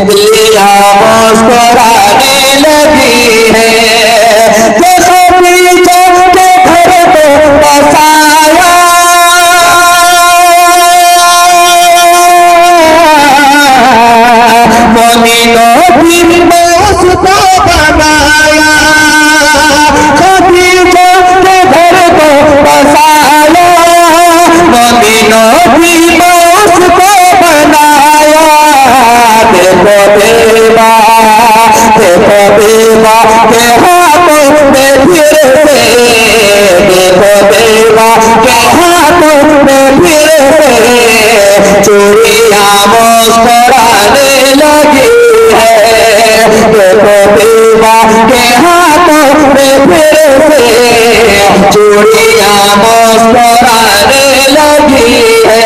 तितलियां मुस्कुराने लगी है। देखो पीछे के घर को बसाया, मोमिनों भी उसको बनाया। खदीजा के घर को बसाया, मोमिनों भी उसको बनाया। देखो बेवा के हाथों में फिर से, देखो बेवा के हाथों में फिर से चूड़ियां मुस्कुराने लगी है। देखो बेवा के हाथों में फिर से चूड़ियां मुस्कुराने लगी है।